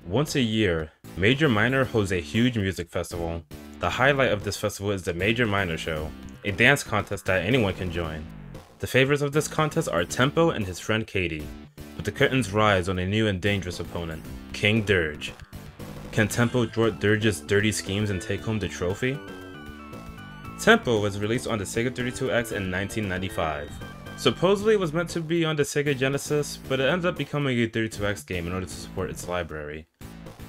Once a year, Major Minor holds a huge music festival. The highlight of this festival is the Major Minor Show, a dance contest that anyone can join. The favorites of this contest are Tempo and his friend Katie, but the curtains rise on a new and dangerous opponent, King Dirge. Can Tempo thwart Dirge's dirty schemes and take home the trophy? Tempo was released on the Sega 32X in 1995. Supposedly it was meant to be on the Sega Genesis, but it ended up becoming a 32X game in order to support its library.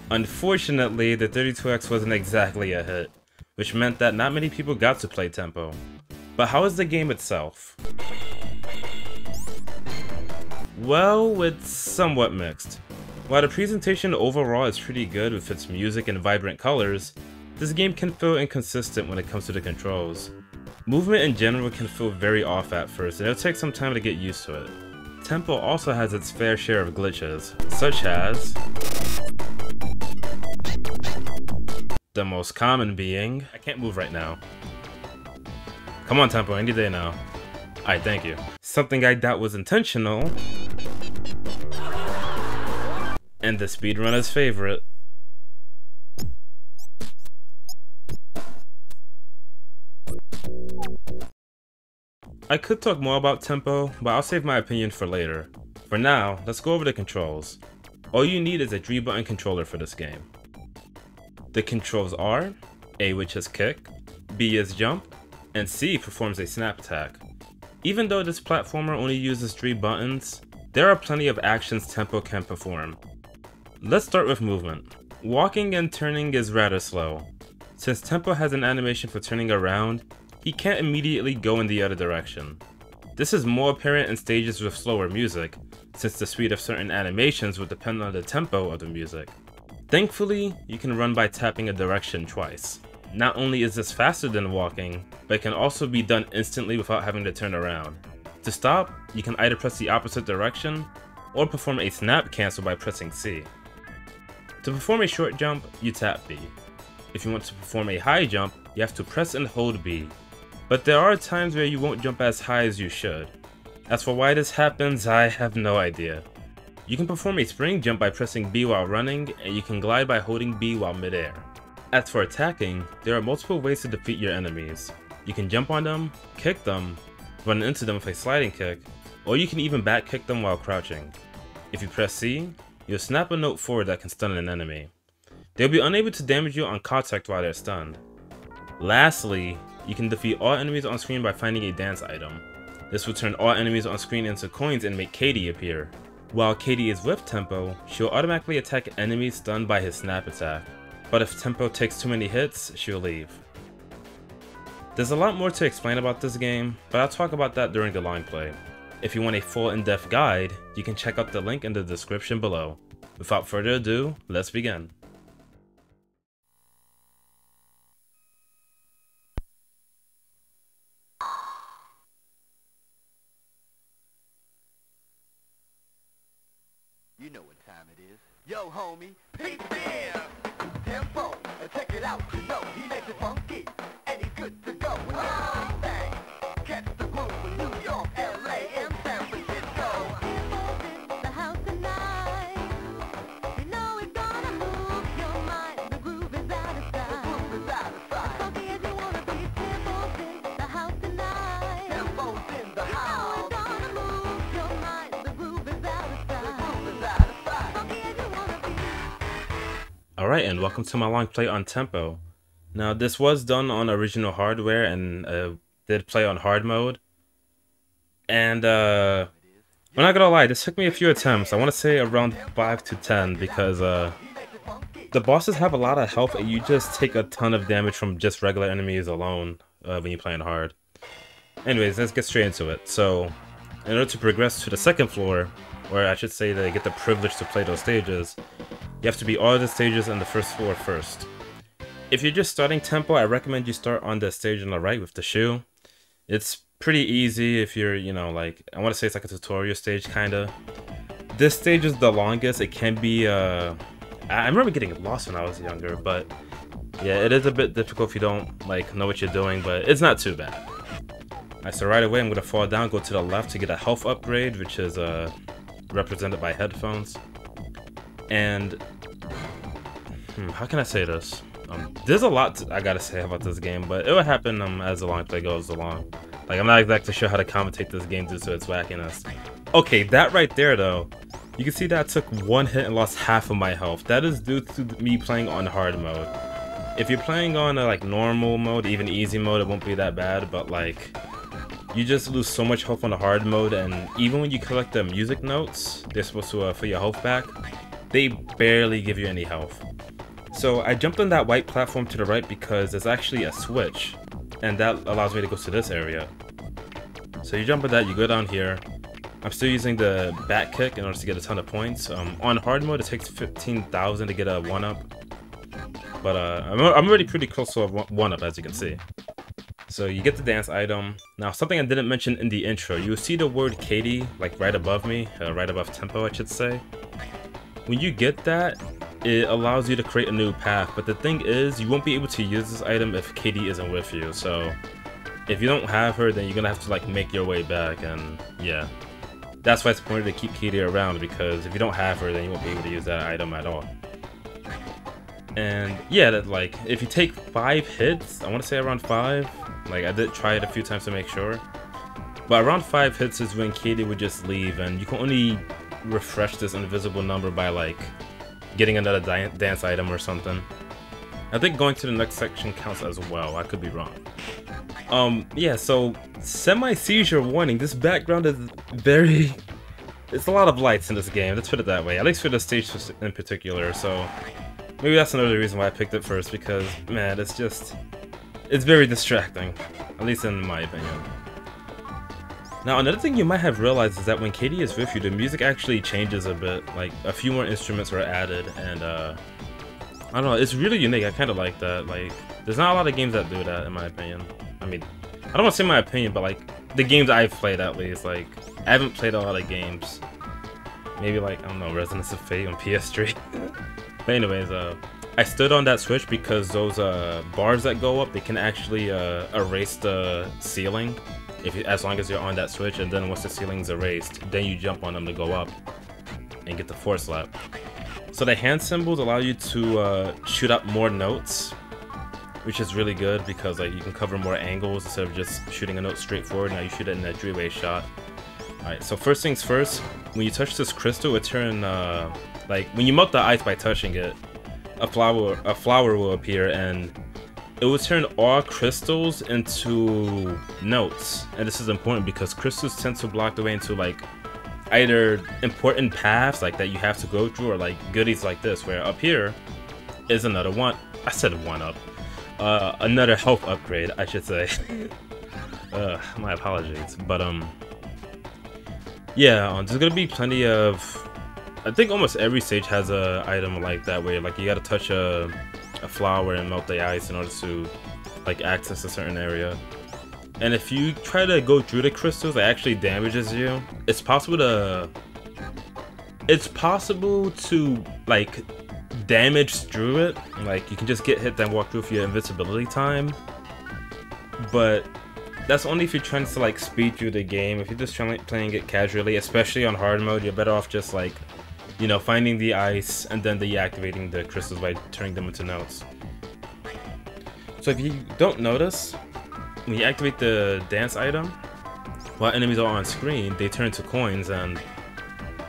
Unfortunately, the 32X wasn't exactly a hit, which meant that not many people got to play Tempo. But how is the game itself? Well, it's somewhat mixed. While the presentation overall is pretty good with its music and vibrant colors, this game can feel inconsistent when it comes to the controls. Movement in general can feel very off at first, and it'll take some time to get used to it. Tempo also has its fair share of glitches, such as the most common being, I can't move right now. Come on Tempo, any day now. Alright, thank you. Something I doubt was intentional, and the speedrunner's favorite. I could talk more about Tempo, but I'll save my opinion for later. For now, let's go over the controls. All you need is a 3-button controller for this game. The controls are A, which is kick, B is jump, and C performs a snap attack. Even though this platformer only uses 3 buttons, there are plenty of actions Tempo can perform. Let's start with movement. Walking and turning is rather slow. Since Tempo has an animation for turning around, he can't immediately go in the other direction. This is more apparent in stages with slower music, since the speed of certain animations would depend on the tempo of the music. Thankfully, you can run by tapping a direction twice. Not only is this faster than walking, but it can also be done instantly without having to turn around. To stop, you can either press the opposite direction, or perform a snap cancel by pressing C. To perform a short jump, you tap B. If you want to perform a high jump, you have to press and hold B. But there are times where you won't jump as high as you should. As for why this happens, I have no idea. You can perform a spring jump by pressing B while running, and you can glide by holding B while midair. As for attacking, there are multiple ways to defeat your enemies. You can jump on them, kick them, run into them with a sliding kick, or you can even back kick them while crouching. If you press C, you'll snap a note forward that can stun an enemy. They'll be unable to damage you on contact while they're stunned. Lastly, you can defeat all enemies on screen by finding a dance item. This will turn all enemies on screen into coins and make Katie appear. While Katie is with Tempo, she'll automatically attack enemies stunned by his snap attack. But if Tempo takes too many hits, she'll leave. There's a lot more to explain about this game, but I'll talk about that during the Longplay. If you want a full in-depth guide, you can check out the link in the description below. Without further ado, let's begin. You know what time it is. Yo, homie, peep in! Tempo, check it out. You know he makes it funky, and he's good to go. Bang! Catch the groove in New York, LA, and San Francisco. Tempo's in the house tonight. You know it's gonna move your mind. The groove is out of sight. The groove is out of sight. As funky as you wanna be. Tempo's in the house tonight. Tempo's in the You know house. it's gonna move your mind. The groove is out of sight. The groove is out of sight. As funky as you wanna be. Alright, and welcome to my long play on Tempo. Now, this was done on original hardware and did play on hard mode. And I'm not gonna lie, this took me a few attempts. I want to say around 5 to 10 because the bosses have a lot of health and you just take a ton of damage from just regular enemies alone when you're playing hard. Anyways, let's get straight into it. So, in order to progress to the second floor, or I should say to get the privilege to play those stages, you have to beat all of the stages on the first floor first. If you're just starting Tempo, I recommend you start on the stage on the right with the shoe. It's pretty easy if you're, you know, like, I want to say it's like a tutorial stage, kinda. This stage is the longest. It can be, I remember getting lost when I was younger, but yeah, it is a bit difficult if you don't, like, know what you're doing, but it's not too bad. Alright, so right away I'm gonna fall down, go to the left to get a health upgrade, which is represented by headphones. And how can I say this? There's a lot I gotta say about this game, but it will happen as the Longplay goes along. Like, I'm not exactly sure how to commentate this game due to its wackiness. Okay, that right there though, you can see that I took one hit and lost half of my health. That is due to me playing on hard mode. If you're playing on like normal mode, even easy mode, it won't be that bad, but like, you just lose so much health on the hard mode, and even when you collect the music notes, they're supposed to fill your health back, they barely give you any health. So I jumped on that white platform to the right because there's actually a switch, and that allows me to go to this area. So you jump on that, you go down here. I'm still using the back kick in order to get a ton of points. On hard mode, it takes 15,000 to get a 1-up. But I'm already pretty close to a 1-up, as you can see. So you get the dance item. Now, something I didn't mention in the intro, you will see the word Katie, like right above me, right above tempo, I should say. When you get that, it allows you to create a new path, but the thing is, you won't be able to use this item if Katie isn't with you. So if you don't have her, then you're gonna have to like make your way back, and yeah. That's why it's important to keep Katie around, because if you don't have her, then you won't be able to use that item at all. And yeah, that like, if you take 5 hits, I want to say around 5, like I did try it a few times to make sure, but around 5 hits is when Katie would just leave, and you can only refresh this invisible number by like getting another dance item or something. I think going to the next section counts as well, I could be wrong. Yeah, so semi-seizure warning, this background is very... It's a lot of lights in this game, let's put it that way, at least for the stage in particular, so maybe that's another reason why I picked it first, because, man, it's just... It's very distracting, at least in my opinion. Now, another thing you might have realized is that when Katie is with you, the music actually changes a bit, like a few more instruments are added, and I don't know, it's really unique, I kind of like that. Like, there's not a lot of games that do that, in my opinion. I mean, I don't want to say my opinion, but like, the games I've played at least, like, I haven't played a lot of games. Maybe like, I don't know, Resonance of Fate on PS3. But anyways, I stood on that switch because those bars that go up, they can actually erase the ceiling. As long as you're on that switch, and then once the ceiling's erased, then you jump on them to go up and get the force slap. So the hand symbols allow you to shoot up more notes, which is really good because like you can cover more angles instead of just shooting a note straight forward. Now you shoot it in a three-way shot. Alright, so first things first, when you touch this crystal, it turns like when you melt the ice by touching it, a flower will appear, and it will turn all crystals into notes. And this is important because crystals tend to block the way into like either important paths like that you have to go through, or like goodies like this, where up here is another one. I said 1-up. Another health upgrade, I should say. My apologies, but yeah, there's gonna be plenty of. I think almost every stage has a item like that, where like you gotta touch a flower and melt the ice in order to like access a certain area. And if you try to go through the crystals, it actually damages you. It's possible to like damage through it. Like you can just get hit then walk through for your invincibility time. But that's only if you're trying to like speed through the game. If you're just trying playing it casually, especially on hard mode, you're better off just like, you know, finding the ice and then deactivating the crystals by turning them into notes. So if you don't notice, when you activate the dance item, while enemies are on screen, they turn to coins, and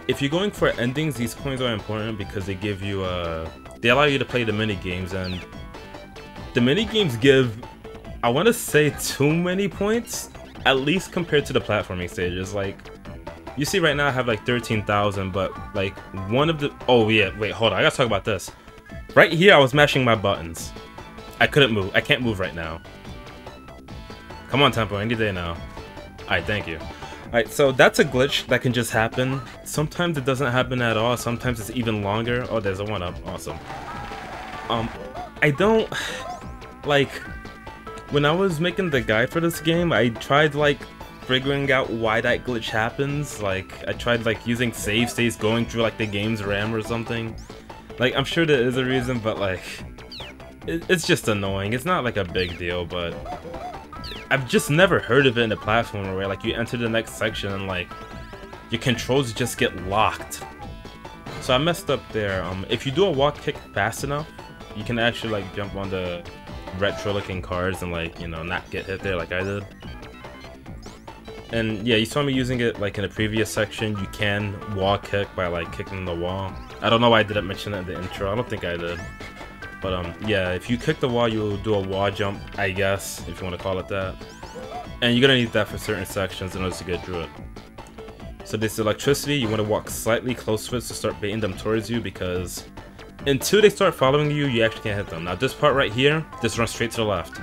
if you're going for endings, these coins are important because they give you they allow you to play the mini games, and the mini games give, I want to say, too many points, at least compared to the platforming stages. Like, you see right now I have like 13,000, but like one of the, oh yeah, wait, hold on, I gotta talk about this. Right here I was mashing my buttons. I couldn't move, I can't move right now. Come on, Tempo, any day now. Alright, thank you. Alright, so that's a glitch that can just happen. Sometimes it doesn't happen at all, sometimes it's even longer. Oh, there's a 1-up, awesome. I don't, like, when I was making the guide for this game, I tried like figuring out why that glitch happens. Like, I tried like using save states, going through like the game's RAM or something. Like, I'm sure there is a reason, but like, it's just annoying. It's not like a big deal, but I've just never heard of it in a platformer where like you enter the next section and like your controls just get locked. So I messed up there. If you do a walk kick fast enough, You can actually like jump on the retro looking cars and like, you know, not get hit there like I did. And yeah, you saw me using it like in a previous section. You can wall kick by like kicking the wall. I don't know why I didn't mention that in the intro. I don't think I did. But yeah, if you kick the wall, you'll do a wall jump, I guess, if you want to call it that. And you're gonna need that for certain sections in order to get through it. So this electricity, you want to walk slightly close to it to start baiting them towards you, because until they start following you, you actually can't hit them. Now this part right here, just run straight to the left.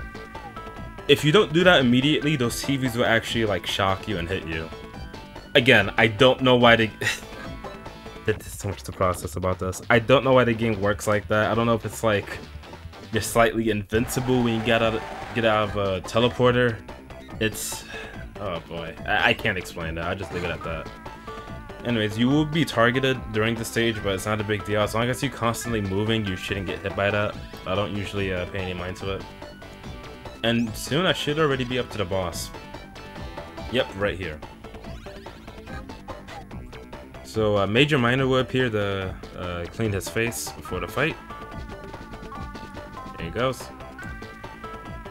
If you don't do that immediately, those TVs will actually like shock you and hit you. Again, I don't know why they... There's so much to process about this. I don't know why the game works like that. I don't know if it's like you're slightly invincible when you get out of a teleporter. It's... oh boy, I can't explain that. I'll just leave it at that. Anyways, you will be targeted during the stage, but it's not a big deal. As long as you're constantly moving, you shouldn't get hit by that. I don't usually pay any mind to it. And soon I should already be up to the boss. Yep, right here. So Major Minor will appear to clean his face before the fight. There he goes.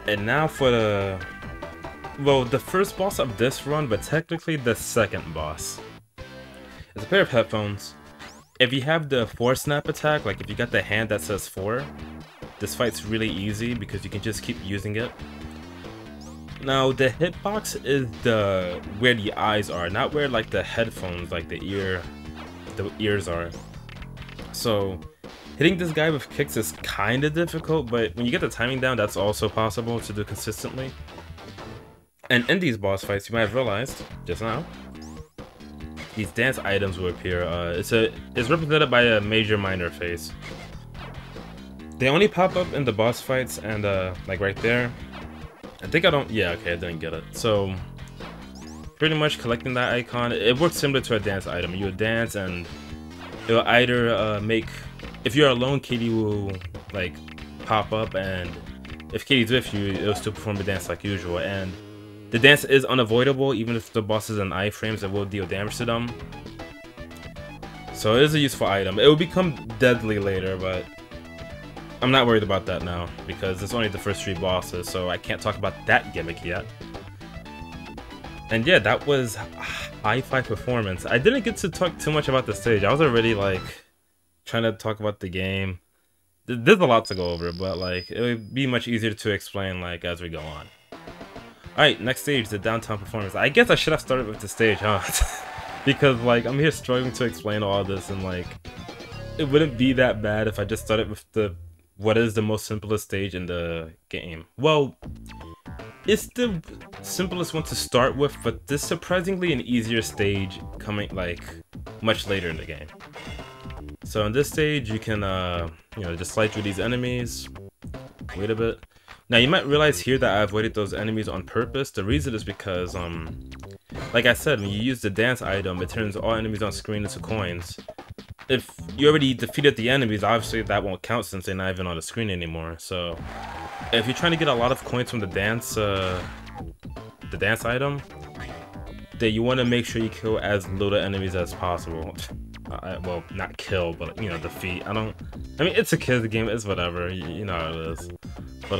And now for the... well, the first boss of this run, but technically the second boss. It's a pair of headphones. If you have the 4-snap attack, like if you got the hand that says 4, this fight's really easy because you can just keep using it. Now the hitbox is where the eyes are, not where like the headphones, like the ears are. So hitting this guy with kicks is kind of difficult, but when you get the timing down, that's also possible to do consistently. And in these boss fights, you might have realized just now, these dance items will appear. It's represented by a Major Minor face. They only pop up in the boss fights and like right there. I think I don't... yeah, okay, I didn't get it. So pretty much collecting that icon, it works similar to a dance item. You would dance and it will either make... if you're alone, Katie will like pop up, and if Katie's with you, it'll still perform the dance like usual. And the dance is unavoidable, even if the boss is in iframes, it will deal damage to them. So it is a useful item. It will become deadly later, but I'm not worried about that now, because it's only the first 3 bosses, so I can't talk about that gimmick yet. And yeah, that was Hi-Fi Performance. I didn't get to talk too much about the stage. I was already like trying to talk about the game. There's a lot to go over, but like it would be much easier to explain like as we go on. Alright, next stage, the Downtown Performance. I guess I should have started with the stage, huh? Because like I'm here struggling to explain all this, and like it wouldn't be that bad if I just started with what is the most simplest stage in the game. Well, it's the simplest one to start with, but this is surprisingly an easier stage coming like much later in the game. So in this stage, you can you know, just slide through these enemies. Wait a bit. Now you might realize here that I avoided those enemies on purpose. The reason is because like I said, when you use the dance item, it turns all enemies on screen into coins. If you already defeated the enemies, obviously that won't count since they're not even on the screen anymore. So if you're trying to get a lot of coins from the dance item, then you want to make sure you kill as little enemies as possible. Well, not kill, but you know, defeat. I mean, it's a kid's game, it's whatever, you know how it is. But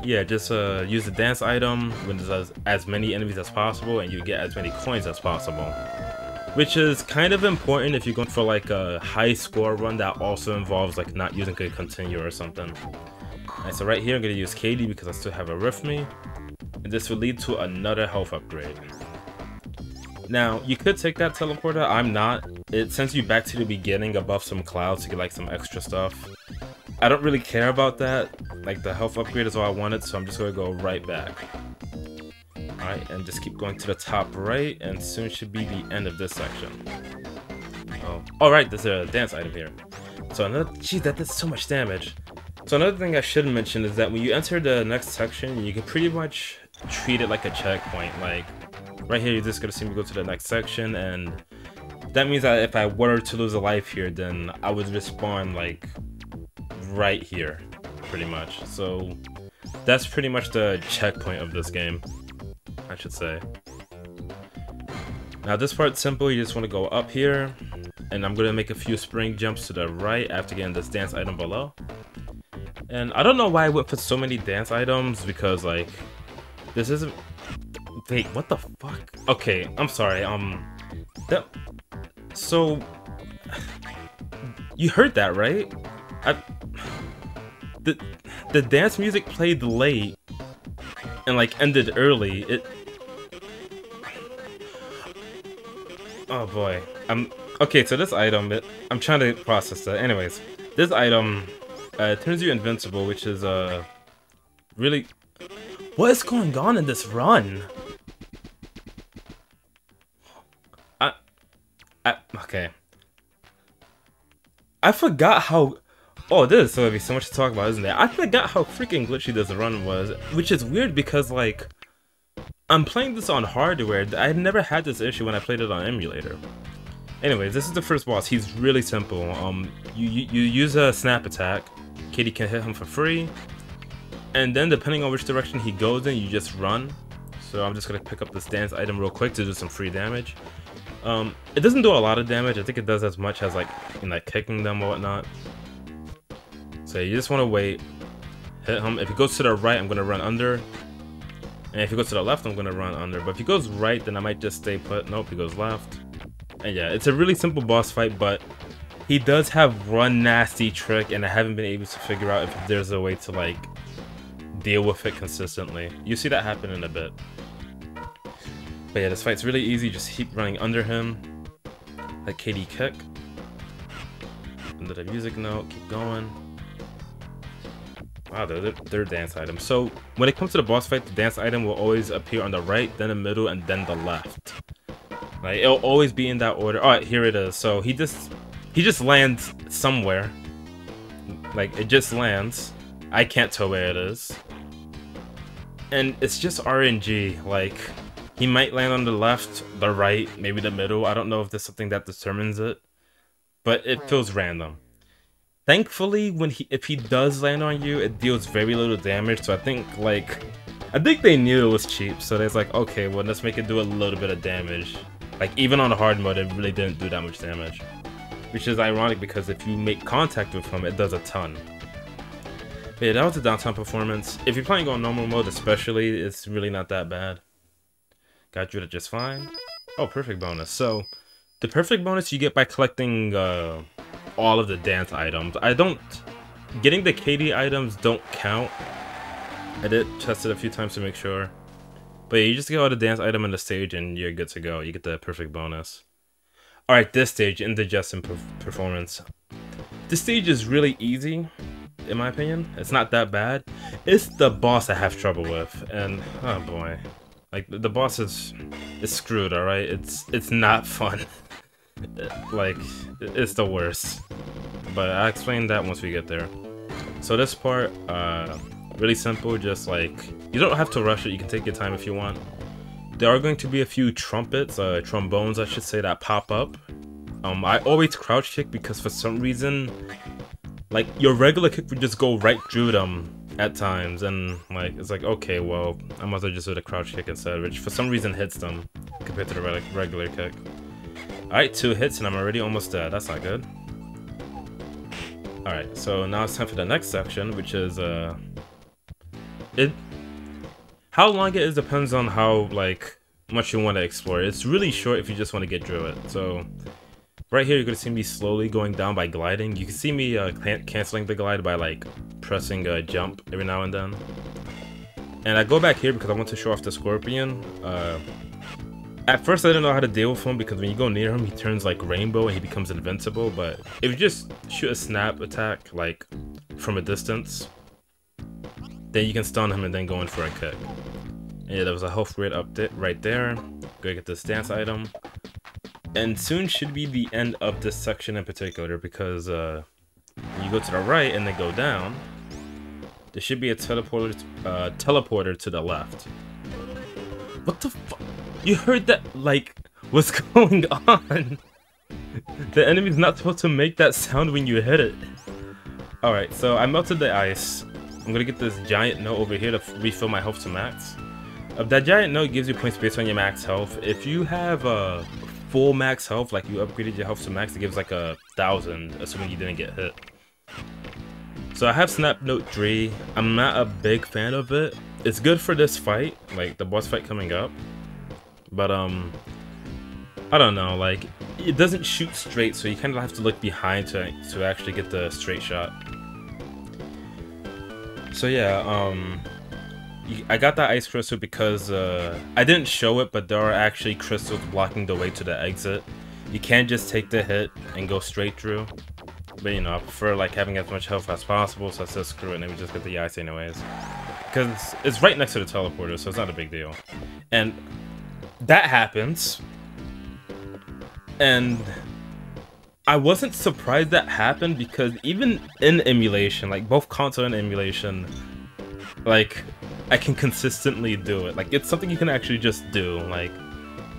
yeah, just use the dance item when there's as many enemies as possible, and you get as many coins as possible. Which is kind of important if you're going for like a high score run that also involves like not using a continue or something. Alright, so right here I'm going to use Katie because I still have her with me. And this will lead to another health upgrade. Now, you could take that teleporter, I'm not. It sends you back to the beginning above some clouds to get like some extra stuff. I don't really care about that. Like the health upgrade is all I wanted, so I'm just going to go right back. Alright, and just keep going to the top right, and soon should be the end of this section. Oh, alright, there's a dance item here. So another, geez, that does so much damage. So another thing I should mention is that when you enter the next section, you can pretty much treat it like a checkpoint. Like, right here, you're just gonna see me go to the next section, and that means that if I were to lose a life here, then I would respawn like right here, pretty much. So that's pretty much the checkpoint of this game, I should say. Now this part's simple. You just want to go up here, and I'm gonna make a few spring jumps to the right after getting this dance item below. And I don't know why I went for so many dance items, because like this isn't. Wait, what the fuck? Okay, I'm sorry. That. So you heard that, right? The dance music played late and like ended early. Oh boy. Okay, so this item, I'm trying to process that. Anyways, this item turns you invincible, which is really. What is going on in this run? Okay. I forgot how. Oh, this is gonna be so much to talk about, isn't it? I forgot how freaking glitchy this run was, which is weird because like I'm playing this on hardware. I never had this issue when I played it on emulator. Anyways, this is the first boss. He's really simple. You use a snap attack. Katie can hit him for free, and then depending on which direction he goes in, you just run. So I'm just gonna pick up this dance item real quick to do some free damage. It doesn't do a lot of damage. I think it does as much as like in like kicking them or whatnot. So you just want to wait, hit him. If he goes to the right, I'm gonna run under, and if he goes to the left, I'm gonna run under. But if he goes right, then I might just stay put. Nope, he goes left. And yeah, it's a really simple boss fight, but he does have one nasty trick, and I haven't been able to figure out if there's a way to like deal with it consistently. You see that happen in a bit. But yeah, this fight's really easy. Just keep running under him. Let Katie kick. Under the music note, keep going. Wow, they're dance items. So when it comes to the boss fight, the dance item will always appear on the right, then the middle, and then the left. Like it'll always be in that order. Alright, here it is. So he just lands somewhere. Like it just lands. I can't tell where it is. And it's just RNG. Like he might land on the left, the right, maybe the middle. I don't know if there's something that determines it, but it feels random. Thankfully, if he does land on you, it deals very little damage. So I think they knew it was cheap. So they're like, okay, well let's make it do a little bit of damage. Like even on the hard mode, it really didn't do that much damage, which is ironic because if you make contact with him, it does a ton. But yeah, that was the downtown performance. If you're playing on normal mode, especially, it's really not that bad. Got through it just fine. Oh, perfect bonus. So the perfect bonus you get by collecting all of the dance items. Getting the Katie items don't count. I did test it a few times to make sure. But yeah, you just get all the dance item in the stage and you're good to go. You get the perfect bonus. Alright, this stage, Indigestion Performance. This stage is really easy, in my opinion. It's not that bad. It's the boss I have trouble with, and oh boy. Like the boss is screwed, alright? It's not fun. Like it's the worst. But I'll explain that once we get there. So this part, really simple, just like you don't have to rush it, you can take your time if you want. There are going to be a few trombones I should say, that pop up. I always crouch kick because for some reason like your regular kick would just go right through them at times, and like it's like, okay, well I might as well just do the crouch kick instead, which for some reason hits them compared to the regular kick. Alright, 2 hits and I'm already almost dead. That's not good. Alright, so now it's time for the next section, which is how long it is depends on how much you want to explore. It's really short if you just want to get through it. So right here you're gonna see me slowly going down by gliding. You can see me canceling the glide by pressing jump every now and then. And I go back here because I want to show off the scorpion. At first I didn't know how to deal with him because when you go near him he turns like rainbow and he becomes invincible, but if you just shoot a snap attack from a distance, then you can stun him and then go in for a kick. And yeah, there was a health grid up right there. Go get this dance item. And soon should be the end of this section in particular, because when you go to the right and then go down, there should be a teleporter to the left. What the fuck? You heard that? What's going on? The enemy's not supposed to make that sound when you hit it. Alright, so I melted the ice. I'm gonna get this giant note over here to refill my health to max. That giant note gives you points based on your max health. If you have full max health, like you upgraded your health to max, it gives 1,000, assuming you didn't get hit. So I have Snap Note 3. I'm not a big fan of it. It's good for this fight, like the boss fight coming up. But I don't know, like it doesn't shoot straight, so you kind of have to look behind to actually get the straight shot. So yeah, I got that ice crystal because I didn't show it, but there are actually crystals blocking the way to the exit. You can't just take the hit and go straight through. But you know, I prefer like having as much health as possible, so I said screw it and we just get the ice anyways. Because it's right next to the teleporter, so it's not a big deal. And that happens. And I wasn't surprised that happened because even in emulation, like both console and emulation, like I can consistently do it. Like it's something you can actually just do. Like,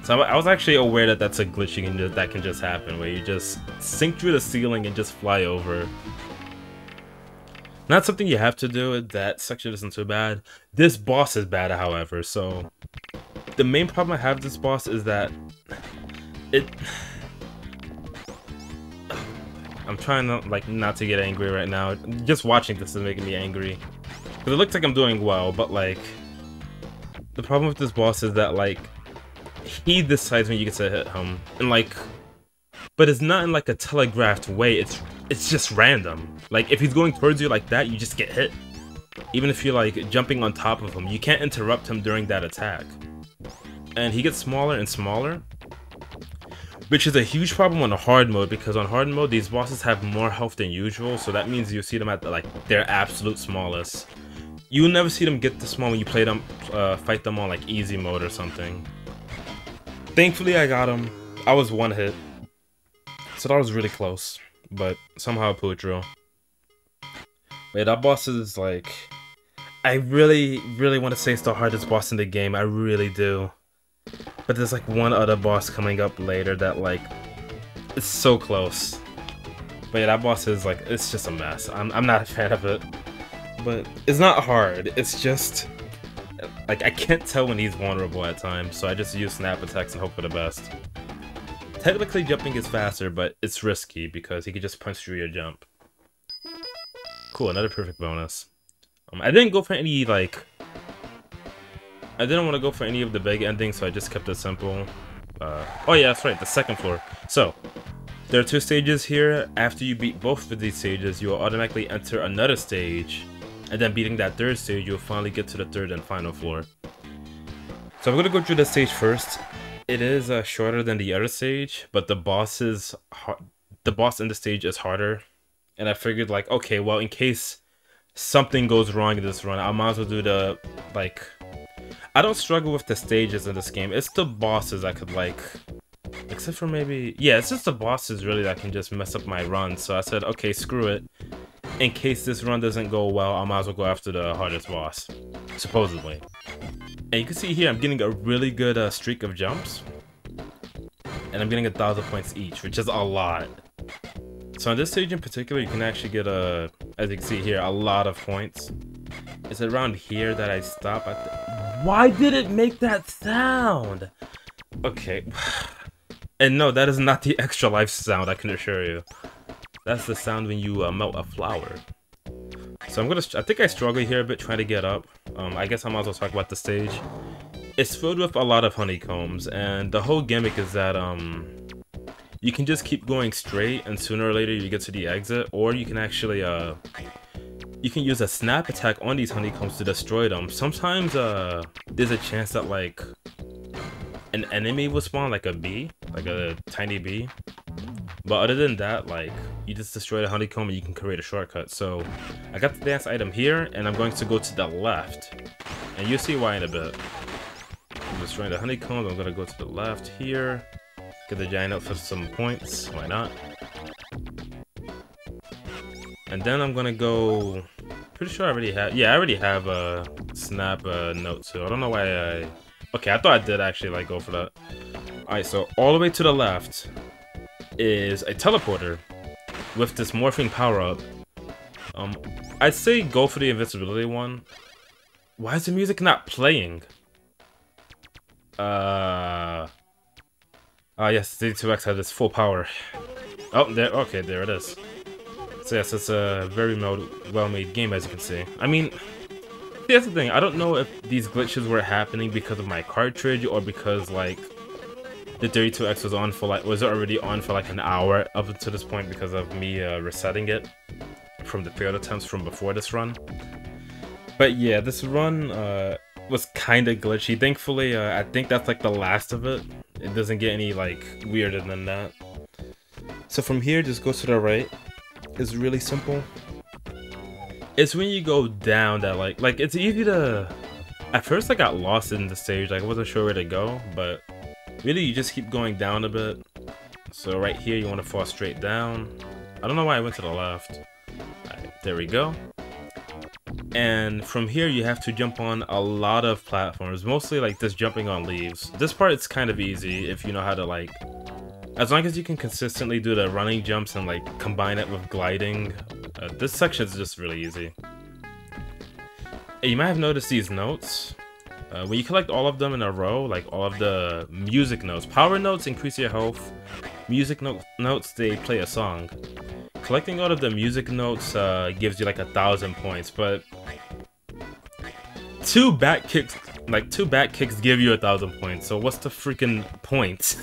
so I was actually aware that that's a glitch that can just happen, where you just sink through the ceiling and just fly over. Not something you have to do. That section isn't too bad. This boss is bad, however. So the main problem I have with this boss is that I'm trying to like not to get angry right now. Just watching this is making me angry. Because it looks like I'm doing well, but like the problem with this boss is that like he decides when you get to hit him, and like, but it's not in like a telegraphed way. It's just random. Like if he's going towards you like that, you just get hit. Even if you're like jumping on top of him, you can't interrupt him during that attack. And he gets smaller and smaller, which is a huge problem on the hard mode, because on hard mode these bosses have more health than usual, so that means you see them at like their absolute smallest. You'll never see them get this small when you play them, fight them on like easy mode or something. Thankfully I got him. I was one hit, so that was really close, but somehow I pulled through. Wait, that boss is like, I really want to say it's the hardest boss in the game. I really do. But there's like one other boss coming up later that like, it's so close. But yeah, that boss is like, it's just a mess. I'm not a fan of it. But it's not hard, it's just like I can't tell when he's vulnerable at times, so I just use snap attacks and hope for the best. Technically jumping is faster, but it's risky because he can just punch through your jump. Cool, another perfect bonus. I didn't go for any like, I didn't want to go for any of the big endings, so I just kept it simple. Oh yeah, that's right, the second floor. So there are 2 stages here. After you beat both of these stages, you will automatically enter another stage. And then beating that 3rd stage, you'll finally get to the 3rd and final floor. So I'm gonna go through this stage first. It is shorter than the other stage, but the boss in the stage is harder. And I figured like, okay, well in case something goes wrong in this run, I might as well do the like. I don't struggle with the stages in this game. It's the bosses I could like, except for maybe, yeah, it's just the bosses really that can just mess up my run. So I said, okay, screw it. In case this run doesn't go well, I might as well go after the hardest boss, supposedly. And you can see here, I'm getting a really good streak of jumps. And I'm getting 1,000 points each, which is a lot. So on this stage in particular, you can actually get, as you can see here, a lot of points. It's around here that I stop at. Why did it make that sound? Okay. And no, that is not the extra life sound, I can assure you. That's the sound when you melt a flower. So I think I struggle here a bit trying to get up. I guess I might as well talk about the stage. It's filled with a lot of honeycombs, and the whole gimmick is that you can just keep going straight, and sooner or later you get to the exit, or you can actually you can use a snap attack on these honeycombs to destroy them. Sometimes there's a chance that like an enemy will spawn, like a bee, like a tiny bee. But other than that, like, you just destroy the honeycomb and you can create a shortcut. So I got the dance item here, and I'm going to go to the left, and you'll see why in a bit. I'm destroying the honeycomb. I'm gonna go to the left here, get the giant out for some points. Why not? And then I'm gonna go. Pretty sure I already have. Yeah, I already have a snap note too. I don't know why I. Okay, I thought I did actually like go for that. All right, so all the way to the left is a teleporter with this morphing power-up. I'd say go for the invincibility one. Why is the music not playing? Yes, 32X has its full power. Oh, there. Okay, there it is. So yes, it's a very well-made game, as you can see. I mean, that's the thing. I don't know if these glitches were happening because of my cartridge or because like the 32X was already on for like an hour up to this point because of me resetting it from the failed attempts from before this run. But yeah, this run was kind of glitchy. Thankfully, I think that's like the last of it. It doesn't get any like weirder than that. So from here, just go to the right. It's really simple. It's when you go down that like it's easy to. At first, I got lost in the stage. Like I wasn't sure where to go, but really, you just keep going down a bit. So right here, you want to fall straight down. I don't know why I went to the left. Alright, there we go. And from here, you have to jump on a lot of platforms, mostly like just jumping on leaves. This part is kind of easy if you know how to like, as long as you can consistently do the running jumps and like combine it with gliding. This section is just really easy. You might have noticed these notes. When you collect all of them in a row, like all of the music notes, power notes increase your health, music notes, they play a song. Collecting all of the music notes gives you like 1,000 points, but two back kicks give you 1,000 points, so what's the freaking point?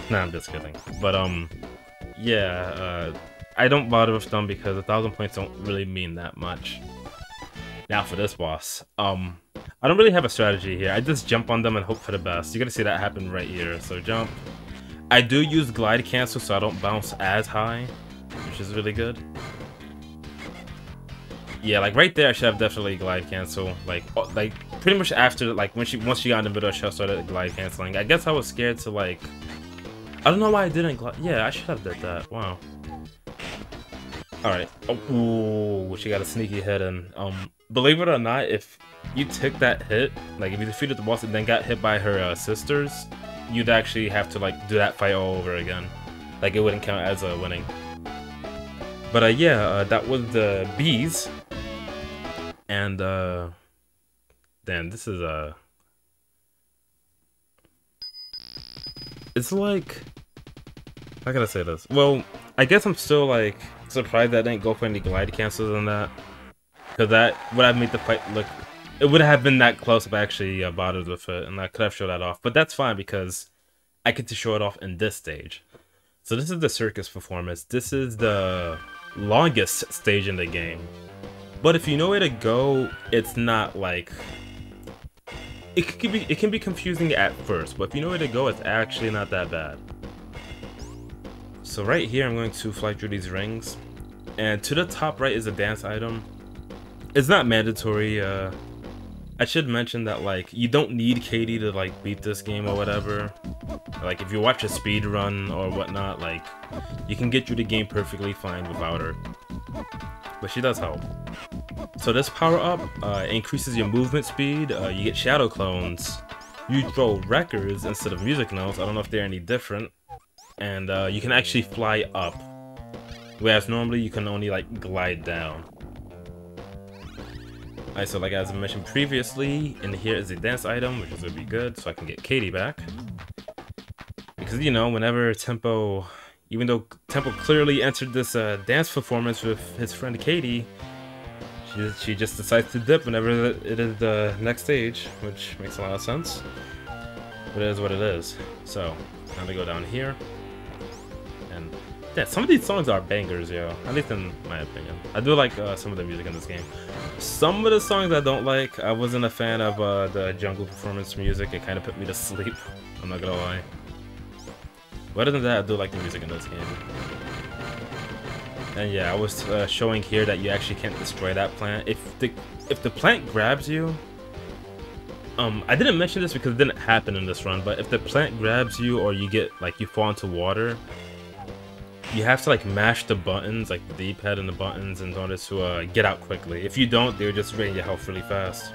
Nah, I'm just kidding. But yeah, I don't bother with them because 1,000 points don't really mean that much. Now for this boss, I don't really have a strategy here. I just jump on them and hope for the best. You're gonna see that happen right here. So jump. I do use glide cancel so I don't bounce as high, which is really good. Yeah, like right there, I should have definitely glide cancel. Like pretty much after, like once she got in the middle, she started glide canceling. I guess I was scared to like. I don't know why I didn't glide. Yeah, I should have did that. Wow. All right. Oh, she got a sneaky hit in. Believe it or not, if you took that hit, like if you defeated the boss and then got hit by her sisters, you'd actually have to like do that fight all over again. Like it wouldn't count as a winning. But yeah, that was the bees. And damn, this is it's like, how can I say this? Well, I guess I'm still like surprised that I didn't go for any glide cancels on that. Because that would have made the fight look... It would have been that close if I actually bothered with it, and I could have showed that off. But that's fine, because I get to show it off in this stage. So this is the Circus Performance. This is the longest stage in the game. But if you know where to go, it's not like... It can be confusing at first, but if you know where to go, it's actually not that bad. So right here, I'm going to fly through these rings. And to the top right is a dance item. It's not mandatory. I should mention that like you don't need Katie to like beat this game or whatever. Like if you watch a speed run or whatnot, like you can get through the game perfectly fine without her. But she does help. So this power up increases your movement speed. You get shadow clones. You throw records instead of music notes. I don't know if they're any different. And you can actually fly up, whereas normally you can only like glide down. Alright, so like as I mentioned previously, in here is a dance item, which is gonna be good, so I can get Katie back. Because you know, whenever Tempo, even though Tempo clearly entered this dance performance with his friend Katie, she just decides to dip whenever it is the next stage, which makes a lot of sense. But it is what it is. So now we go down here. And yeah, some of these songs are bangers, yo. At least in my opinion. I do like some of the music in this game. Some of the songs I don't like. I wasn't a fan of the jungle performance music. It kind of put me to sleep. I'm not gonna lie. But other than that, I do like the music in this game. And yeah, I was showing here that you actually can't destroy that plant. If the plant grabs you, I didn't mention this because it didn't happen in this run, but if the plant grabs you or you get like you fall into water, you have to like mash the buttons, like the D-pad and the buttons, in order to get out quickly. If you don't, they'll just drain your health really fast.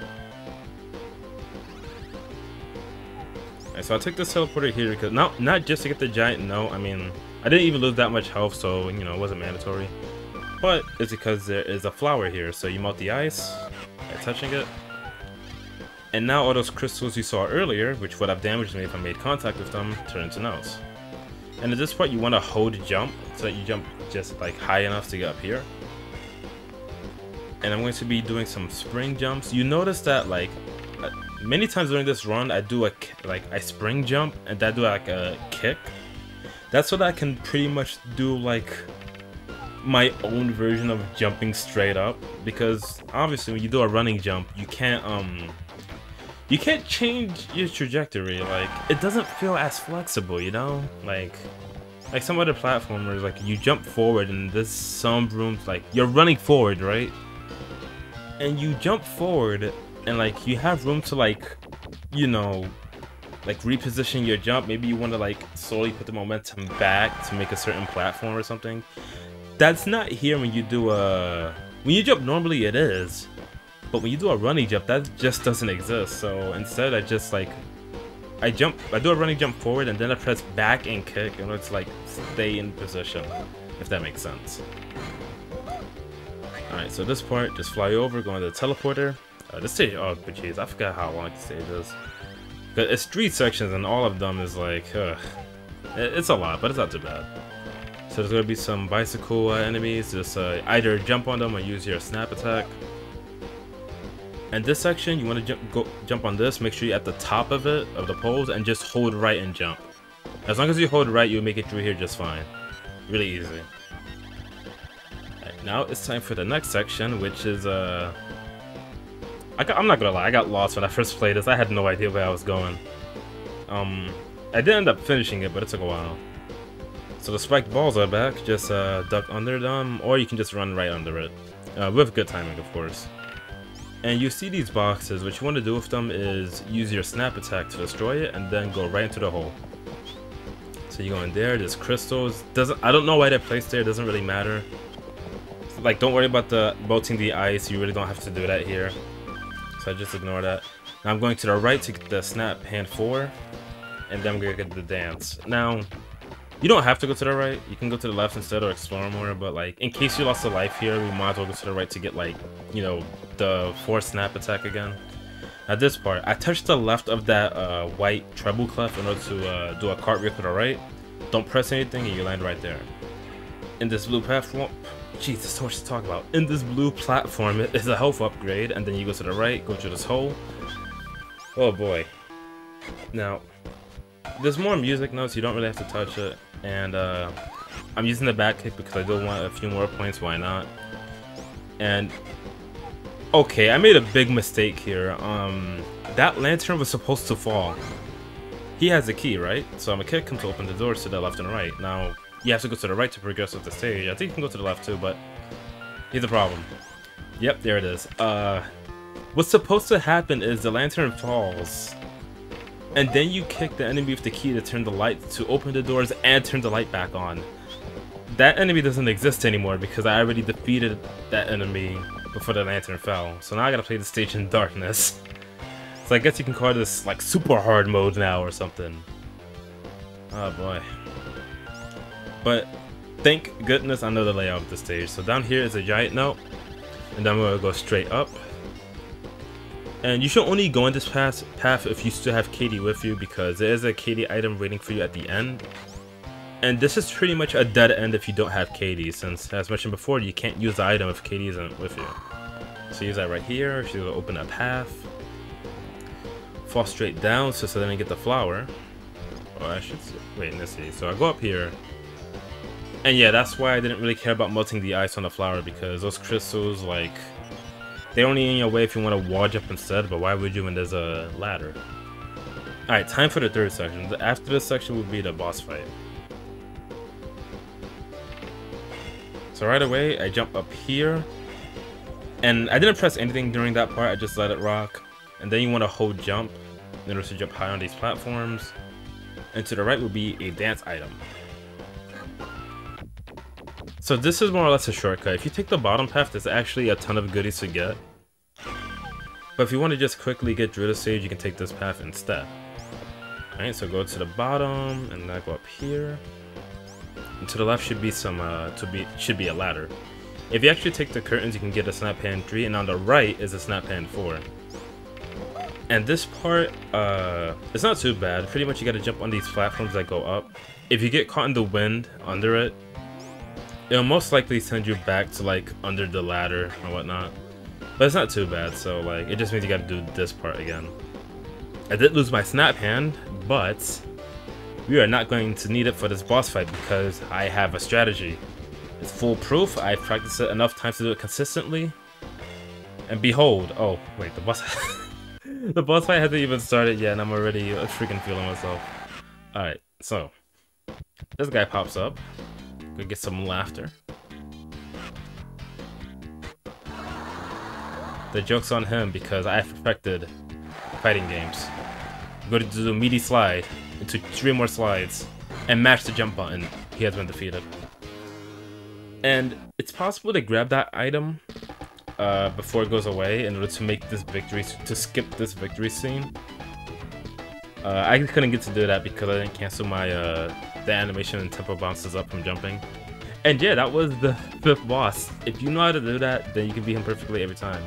Alright, so I took this teleporter here because not just to get the giant note. I mean, I didn't even lose that much health, so you know it wasn't mandatory. But it's because there is a flower here, so you melt the ice by touching it. And now all those crystals you saw earlier, which would have damaged me if I made contact with them, turn into notes. And at this point, you want to hold jump so that you jump just like high enough to get up here. And I'm going to be doing some spring jumps. You notice that like many times during this run, I do I spring jump and I do like a kick. That's so that I can pretty much do like my own version of jumping straight up, because obviously when you do a running jump, you can't change your trajectory. Like, it doesn't feel as flexible, you know? Like some other platformers, like you jump forward and there's some rooms, like you're running forward, right? And you jump forward and like you have room to like, you know, like reposition your jump. Maybe you want to like slowly put the momentum back to make a certain platform or something. That's not here when you do when you jump normally it is, but when you do a running jump, that just doesn't exist. So instead I just like I do a running jump forward and then I press back and kick in order to like stay in position, if that makes sense. Alright, so this part, just fly over, go into the teleporter. This stage, oh jeez, I forgot how long the stage is. It's 3 sections and all of them is like, it's a lot, but it's not too bad. So there's gonna be some bicycle enemies. Just either jump on them or use your snap attack. And this section, you want to jump on this. Make sure you're at the top of it, of the poles, and just hold right and jump. As long as you hold right, you'll make it through here just fine. Really easy. Right, now it's time for the next section, which is I'm not gonna lie, I got lost when I first played this. I had no idea where I was going. I did end up finishing it, but it took a while. So the spiked balls are back. Just duck under them, or you can just run right under it. With good timing, of course. And you see these boxes. What you want to do with them is use your snap attack to destroy it, and then go right into the hole. So you go in there, there's crystals. I don't know why they're placed there, it doesn't really matter. Like, don't worry about the melting the ice, you really don't have to do that here. So I just ignore that. Now I'm going to the right to get the snap hand 4, and then I'm gonna get the dance. Now, you don't have to go to the right, you can go to the left instead or explore more, but like, in case you lost a life here, we might as well go to the right to get like, you know, the 4 snap attack again. At this part, I touched the left of that white treble clef in order to do a cartwheel to the right. Don't press anything and you land right there. In this blue platform, jeez, there's so much to talk about. In this blue platform, it is a health upgrade, and then you go to the right, go through this hole. Oh boy. Now, there's more music notes, you don't really have to touch it. And I'm using the back kick because I do want a few more points, why not? And okay, I made a big mistake here. That lantern was supposed to fall. He has a key, right? So I'm gonna kick him to open the doors to the left and right. Now, you have to go to the right to progress with the stage. I think you can go to the left too, but here's the problem. Yep, there it is. What's supposed to happen is the lantern falls, and then you kick the enemy with the key to turn the light, to open the doors and turn the light back on. That enemy doesn't exist anymore because I already defeated that enemy before the lantern fell. So now I gotta play the stage in darkness. So I guess you can call this like super hard mode now or something. Oh boy. But thank goodness I know the layout of the stage. So down here is a giant note, and then we're gonna go straight up. And you should only go in this path if you still have Katie with you, because there is a Katie item waiting for you at the end. And this is pretty much a dead end if you don't have Katie, since as mentioned before, you can't use the item if Katie isn't with you. So use that right here. She's gonna open that path. Fall straight down so then I get the flower. Oh, I should wait, let's see. So I go up here. And yeah, that's why I didn't really care about melting the ice on the flower, because those crystals, like, they're only in your way if you want to wall jump instead, but why would you when there's a ladder? Alright, time for the third section. After this section will be the boss fight. So right away, I jump up here. And I didn't press anything during that part, I just let it rock. And then you want to hold jump in order to jump high on these platforms. And to the right will be a dance item. So this is more or less a shortcut. If you take the bottom path, there's actually a ton of goodies to get. But if you want to just quickly get through the stage, you can take this path instead. Alright, so go to the bottom, and then go up here. And to the left should be should be a ladder. If you actually take the curtains, you can get a snap hand 3, and on the right is a snap hand 4. And this part, it's not too bad. Pretty much you gotta jump on these platforms that go up. If you get caught in the wind under it, it'll most likely send you back to like under the ladder or whatnot. But it's not too bad, so like it just means you gotta do this part again. I did lose my snap hand, but we are not going to need it for this boss fight because I have a strategy. It's foolproof. I've practiced it enough times to do it consistently. And behold, oh wait, the boss the boss fight hasn't even started yet and I'm already freaking feeling myself. Alright, so this guy pops up. Go get some laughter. The joke's on him because I have perfected fighting games. I'm going to do a meaty slide into 3 more slides and mash the jump button. He has been defeated. And it's possible to grab that item before it goes away in order to make this victory, to skip this victory scene. I couldn't get to do that because I didn't cancel my the animation and tempo bounces up from jumping. And yeah, that was the 5th boss. If you know how to do that, then you can beat him perfectly every time.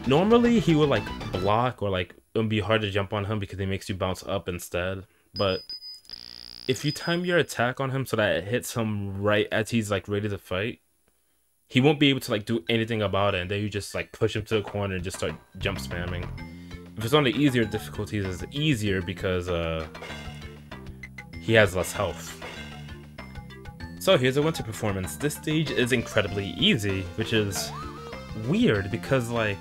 Normally he would like block, or like it would be hard to jump on him because he makes you bounce up instead. But if you time your attack on him so that it hits him right as he's like ready to fight, he won't be able to like do anything about it, and then you just like push him to the corner and just start jump spamming. If it's on the easier difficulties, it's easier because he has less health. So here's a winter performance. This stage is incredibly easy, which is weird because like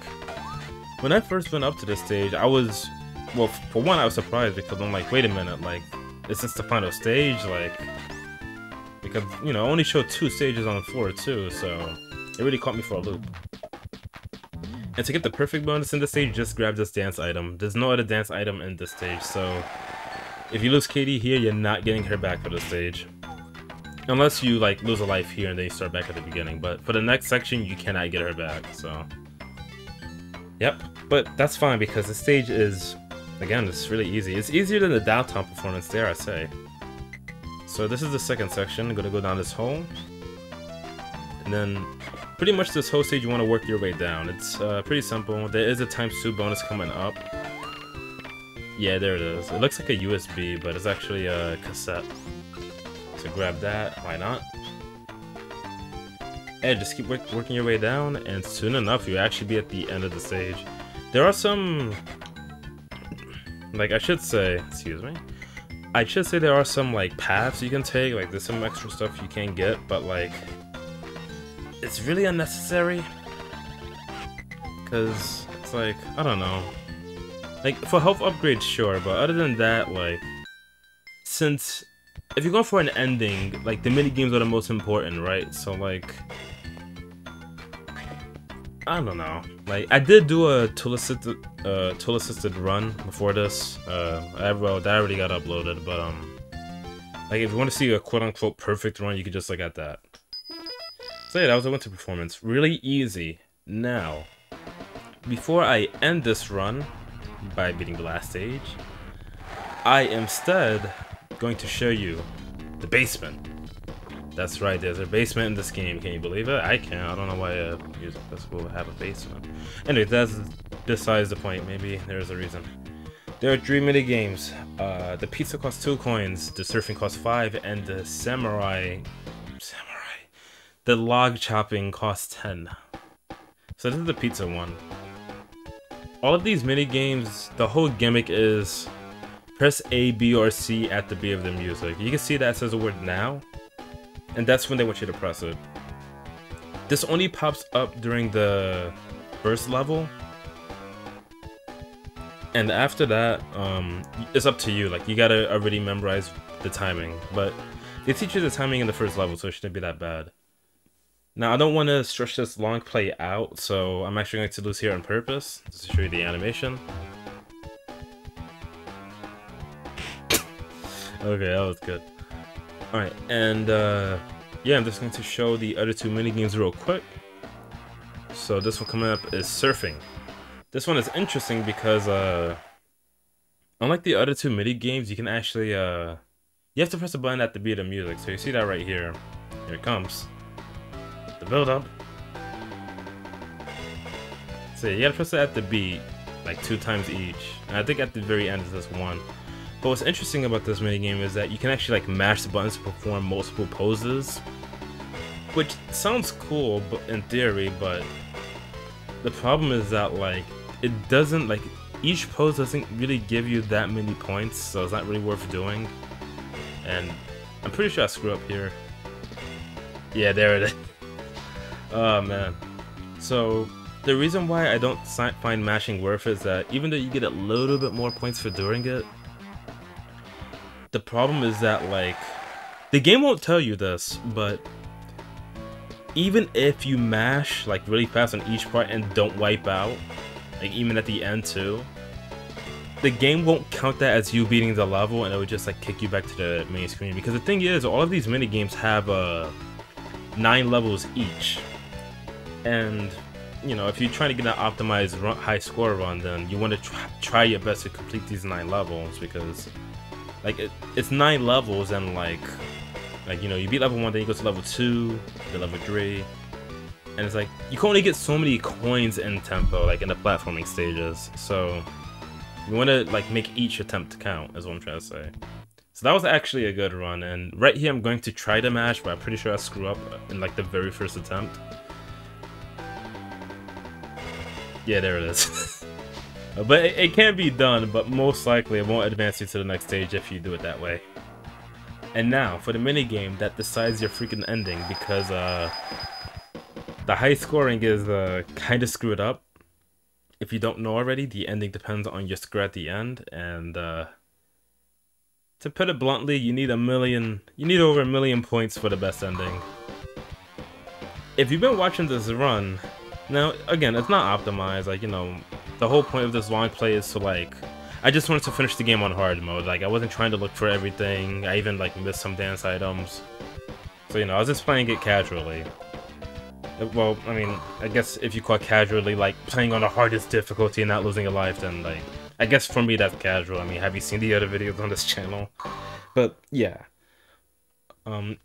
when I first went up to this stage, I was, well, for one, I was surprised because I'm like, wait a minute, like, is this the final stage? Like, because, you know, I only showed 2 stages on the floor too, so it really caught me for a loop. And to get the perfect bonus in this stage, just grab this dance item. There's no other dance item in this stage, so if you lose Katie here, you're not getting her back for this stage. Unless you, like, lose a life here and then you start back at the beginning, but for the next section, you cannot get her back, so... Yep, but that's fine because the stage is, again, it's really easy. It's easier than the downtown performance, dare I say. So this is the second section. I'm gonna go down this hole. And then, pretty much this whole stage you want to work your way down. It's pretty simple. There is a ×2 bonus coming up. Yeah, there it is. It looks like a USB, but it's actually a cassette. So grab that, why not? And just keep working your way down, and soon enough you'll actually be at the end of the stage. There are some, like, I should say there are some like paths you can take, like there's some extra stuff you can get, but like it's really unnecessary because it's like, I don't know, like for health upgrades sure, but other than that, like, since if you're going for an ending, like the mini games are the most important, right? So like, I don't know. Like, I did do a tool assisted run before this. That already got uploaded, but like if you want to see a quote unquote perfect run, you can just look at that. So yeah, that was a winter performance. Really easy. Now, before I end this run by beating the last stage, I am instead going to show you the basement. That's right, there's a basement in this game. Can you believe it? I can't. I don't know why a music festival would have a basement. Anyway, that's besides the point. Maybe there's a reason. There are 3 mini games. The pizza costs 2 coins, the surfing costs 5, and the the log chopping costs 10. So this is the pizza one. All of these mini games, the whole gimmick is press A, B, or C at the beat of the music. You can see that it says the word now, and that's when they want you to press it. This only pops up during the first level, and after that, it's up to you. Like, you gotta already memorize the timing, but they teach you the timing in the first level, so it shouldn't be that bad. Now, I don't want to stretch this long play out, so I'm actually going to lose here on purpose, just to show you the animation. Okay, that was good. Alright, and yeah, I'm just going to show the other 2 minigames real quick. So this one coming up is surfing. This one is interesting because unlike the other 2 minigames, you can actually you have to press a button at the beat of music. So you see that right here. Here it comes. The build up. So you gotta press it at the beat, like 2 times each. And I think at the very end is this one. But what's interesting about this minigame is that you can actually like mash the buttons to perform multiple poses, which sounds cool but in theory, but the problem is that like it doesn't, like each pose doesn't really give you that many points, so it's not really worth doing. And I'm pretty sure I screw up here. Yeah, there it is. Oh man. So the reason why I don't find mashing worth it is that even though you get a little bit more points for doing it, the problem is that like the game won't tell you this, but even if you mash like really fast on each part and don't wipe out, like even at the end too, the game won't count that as you beating the level, and it would just like kick you back to the main screen. Because the thing is, all of these mini games have 9 levels each, and you know, if you're trying to get an optimized high score run, then you want to try your best to complete these 9 levels, because like it's 9 levels, and like you know, you beat level 1, then you go to level 2, then level 3, and it's like you can only get so many coins in tempo, like in the platforming stages. So you want to like make each attempt count, is what I'm trying to say. So that was actually a good run, and right here I'm going to try to mash, but I'm pretty sure I screw up in like the very first attempt. Yeah, there it is. But it can be done, but most likely it won't advance you to the next stage if you do it that way. And now for the minigame that decides your freaking ending, because the high scoring is kind of screwed up. If you don't know already, the ending depends on your score at the end, and to put it bluntly, you need over 1 million points for the best ending. If you've been watching this run, now again, it's not optimized, like, you know, the whole point of this long play is to like, I just wanted to finish the game on hard mode. Like, I wasn't trying to look for everything. I even like missed some dance items. So, you know, I was just playing it casually. Well, I mean, I guess if you call it casually, like playing on the hardest difficulty and not losing a life, then like, I guess for me that's casual. I mean, have you seen the other videos on this channel? But yeah,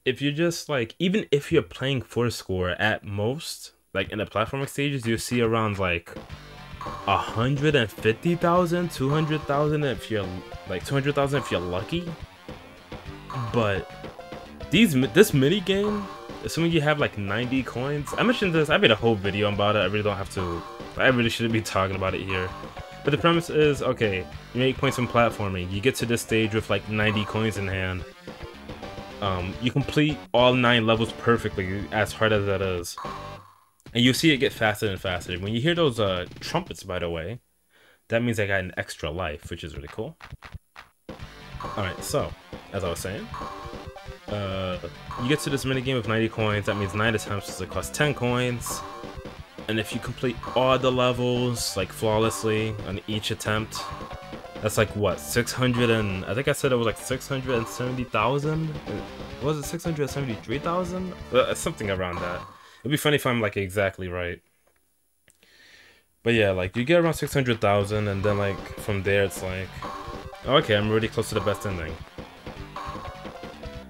if you're just like, even if you're playing for score at most, like in the platforming stages, you see around like 150,000, 200,000 if you're like 200,000 if you're lucky. But this mini game, assuming you have like 90 coins, I mentioned this, I made a whole video about it. I really don't have to, I really shouldn't be talking about it here. But the premise is, okay, you make points from platforming, you get to this stage with like 90 coins in hand. You complete all 9 levels perfectly, as hard as that is. And you see it get faster and faster. When you hear those trumpets, by the way, that means I got an extra life, which is really cool. Alright, so, as I was saying, you get to this minigame with 90 coins, that means 9 attempts, so it costs 10 coins. And if you complete all the levels, like, flawlessly on each attempt, that's like, what, 600 and... I think I said it was like 670,000? Was it 673,000? Something around that. It'd be funny if I'm like exactly right. But yeah, like you get around 600,000, and then like from there it's like, okay, I'm really close to the best ending.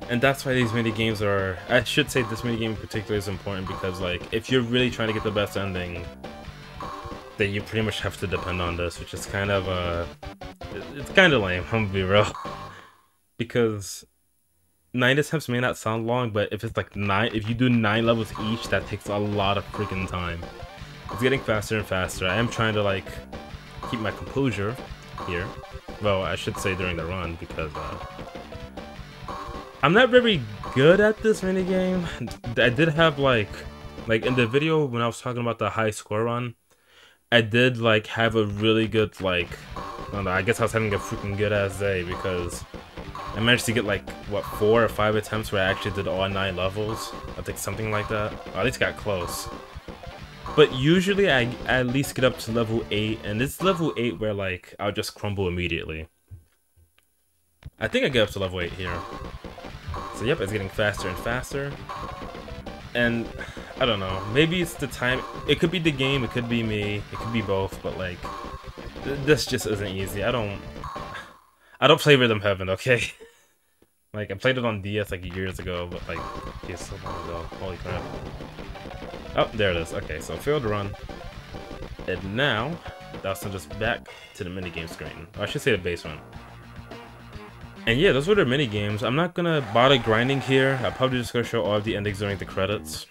And that's why these mini games are, I should say this mini game in particular is important, because like if you're really trying to get the best ending, then you pretty much have to depend on this, which is kind of it's kind of lame, I'm gonna be real. Because 9 attempts may not sound long, but if it's like 9, if you do 9 levels each, that takes a lot of freaking time. It's getting faster and faster. I am trying to like keep my composure here. Well, I should say during the run, because I'm not very good at this minigame. I did have like in the video when I was talking about the high score run, I did like have a really good like, I don't know, I guess I was having a freaking good ass day, because I managed to get like, what, 4 or 5 attempts where I actually did all 9 levels. I think something like that. Or at least got close. But usually I at least get up to level 8, and it's level 8 where like I'll just crumble immediately. I think I get up to level 8 here. So yep, it's getting faster and faster. And I don't know, maybe it's the time. It could be the game, it could be me, it could be both, but like this just isn't easy. I don't play Rhythm Heaven, okay? Like, I played it on DS like years ago, but like, it's so long ago. Holy crap. Oh, there it is. Okay, so failed run. And now, that'll send us back to the minigame screen. Or I should say the base one. And yeah, those were the minigames. I'm not gonna bother grinding here. I'm probably just gonna show all of the endings during the credits.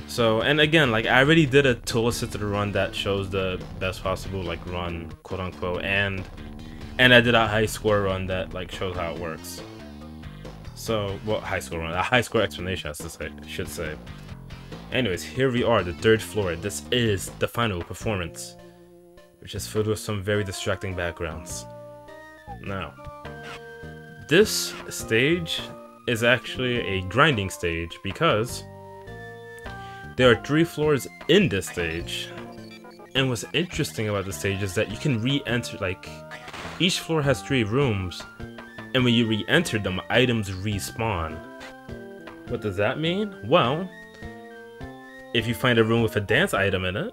So, and again, like I already did a tool-assisted run that shows the best possible like run, quote unquote, and I did a high score run that like shows how it works. So, well, high score run, a high score explanation, I should say. Anyways, here we are, the 3rd floor. This is the final performance, which is filled with some very distracting backgrounds. Now, this stage is actually a grinding stage because there are 3 floors in this stage, and what's interesting about this stage is that you can re-enter, like, each floor has 3 rooms, and when you re-enter them, items respawn. What does that mean? Well, if you find a room with a dance item in it,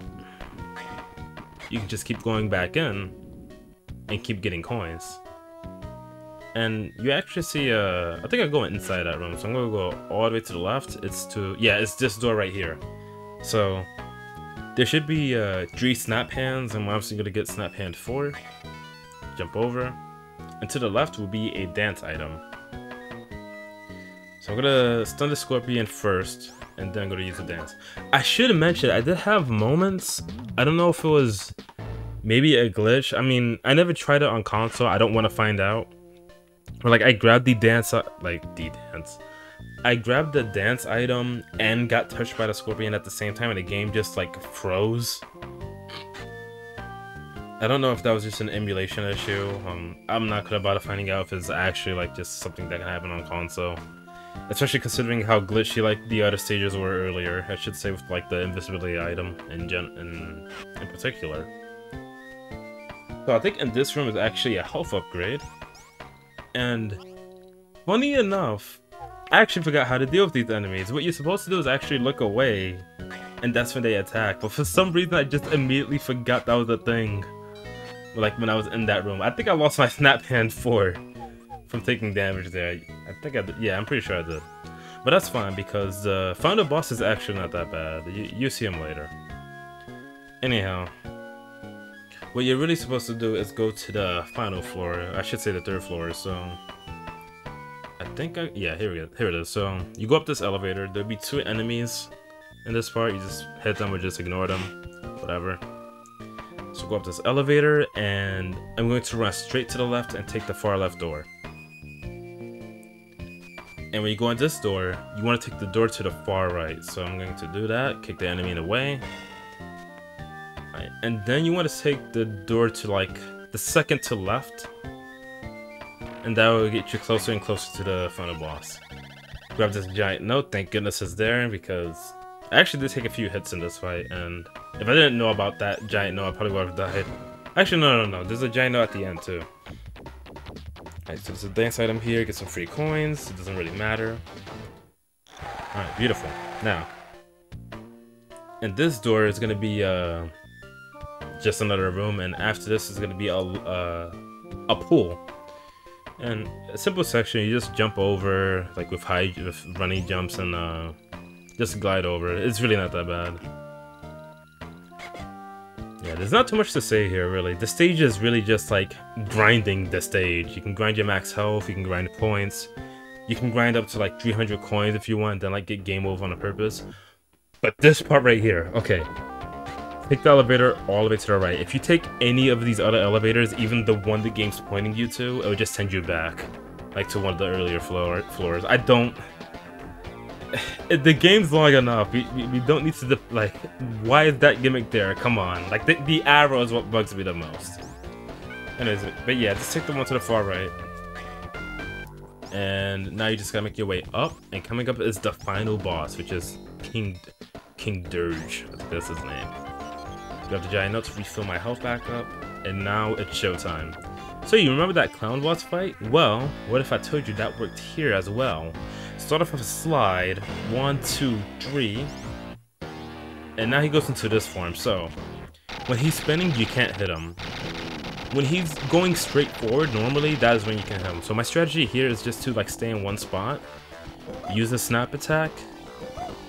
you can just keep going back in and keep getting coins. And you actually see, I think I'm going inside that room, so I'm gonna go all the way to the left. It's this door right here. So, there should be 3 snap hands, and we're obviously gonna get snap hand 4. Jump over. And to the left will be a dance item. So I'm gonna stun the scorpion first, and then I'm gonna use the dance. I should have mentioned, I did have moments. I don't know if it was maybe a glitch. I mean, I never tried it on console. I don't want to find out. Or like I grabbed the dance, I grabbed the dance item and got touched by the scorpion at the same time, and the game just like froze. I don't know if that was just an emulation issue. I'm not gonna bother finding out if it's actually like just something that can happen on console, especially considering how glitchy like the other stages were earlier. I should say with like the invisibility item in particular. So I think in this room is actually a health upgrade. And funny enough, I actually forgot how to deal with these enemies. What you're supposed to do is actually look away, and that's when they attack. But for some reason, I just immediately forgot that was a thing. Like when I was in that room, I think I lost my snap hand 4 from taking damage there. I think I did. Yeah, I'm pretty sure I did. But that's fine because the final boss is actually not that bad. You see him later. Anyhow. What you're really supposed to do is go to the final floor. I should say the 3rd floor. So I think yeah, here it is. So you go up this elevator. There'll be 2 enemies in this part. You just hit them or just ignore them, whatever. So go up this elevator, and I'm going to run straight to the left and take the far left door. And when you go in this door, you want to take the door to the far right. So I'm going to do that. Kick the enemy in the way. And then you want to take the door to like the second to left, and that will get you closer and closer to the final boss. Grab this giant note, thank goodness it's there, because I actually did take a few hits in this fight, and if I didn't know about that giant note, I probably would have died. Actually, no, there's a giant note at the end too. Alright, so there's a dance item here, get some free coins, it doesn't really matter. Alright, beautiful. Now, and this door is gonna be just another room, and after this is gonna be a pool. And a simple section, you just jump over, like with running jumps, and just glide over. It's really not that bad. Yeah, there's not too much to say here, really. The stage is really just like grinding the stage. You can grind your max health, you can grind points, you can grind up to like 300 coins if you want, then like get game over on a purpose. But this part right here, okay. Take the elevator all the way to the right. If you take any of these other elevators, even the one the game's pointing you to, it would just send you back, like to one of the earlier floors. I don't. The game's long enough. We don't need to like. Why is that gimmick there? Come on. Like the arrow is what bugs me the most. Anyways, but yeah, just take the one to the far right. And now you just gotta make your way up. And coming up is the final boss, which is King Dirge. I think that's his name. Grab the giant note to refill my health back up, and now it's showtime. So you remember that clown boss fight? Well, what if I told you that worked here as well? Start off with a slide, 1, 2, 3, and now he goes into this form. So when he's spinning, you can't hit him. When he's going straight forward, normally that is when you can hit him. So my strategy here is just to like stay in one spot, use the snap attack.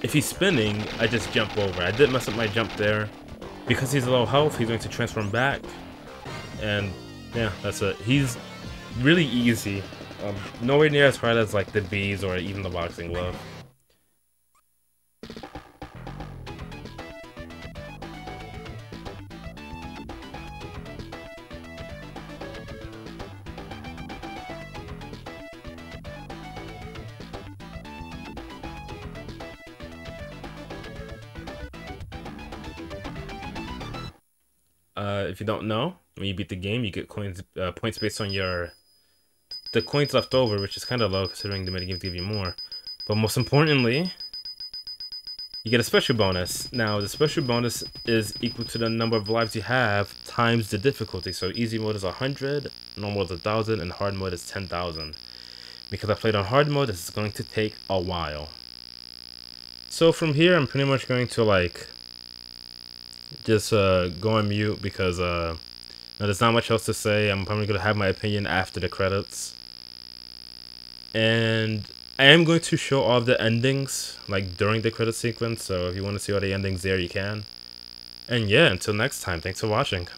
If he's spinning, I just jump over. I did mess up my jump there. Because he's low health, he's going to transform back. And yeah, that's it. He's really easy. Nowhere near as hard as like the bees or even the boxing glove. If you don't know, when you beat the game, you get coins, points based on the coins left over, which is kind of low considering the minigames give you more. But most importantly, you get a special bonus. Now, the special bonus is equal to the number of lives you have times the difficulty. So easy mode is 100, normal is 1000, and hard mode is 10,000. Because I played on hard mode, this is going to take a while. So from here, I'm pretty much going to like just go on mute because there's not much else to say. I'm probably going to have my opinion after the credits. And I am going to show all the endings like during the credit sequence, so if you want to see all the endings there, you can. And yeah, until next time, thanks for watching.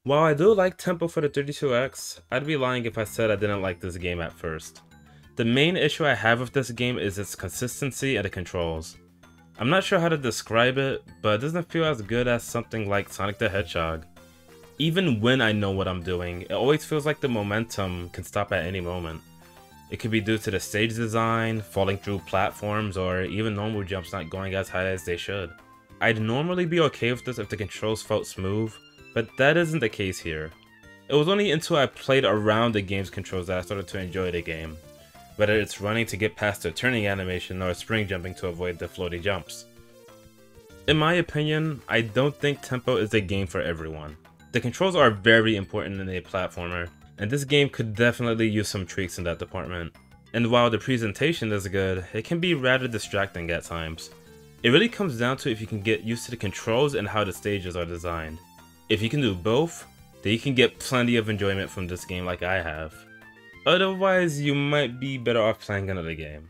While I do like tempo for the 32X, I'd be lying if I said I didn't like this game at first. The main issue I have with this game is its consistency and the controls. I'm not sure how to describe it, but it doesn't feel as good as something like Sonic the Hedgehog. Even when I know what I'm doing, it always feels like the momentum can stop at any moment. It could be due to the stage design, falling through platforms, or even normal jumps not going as high as they should. I'd normally be okay with this if the controls felt smooth, but that isn't the case here. It was only until I played around the game's controls that I started to enjoy the game, whether it's running to get past the turning animation or spring jumping to avoid the floaty jumps. In my opinion, I don't think tempo is a game for everyone. The controls are very important in a platformer, and this game could definitely use some tweaks in that department. And while the presentation is good, it can be rather distracting at times. It really comes down to if you can get used to the controls and how the stages are designed. If you can do both, then you can get plenty of enjoyment from this game like I have. Otherwise, you might be better off playing another game.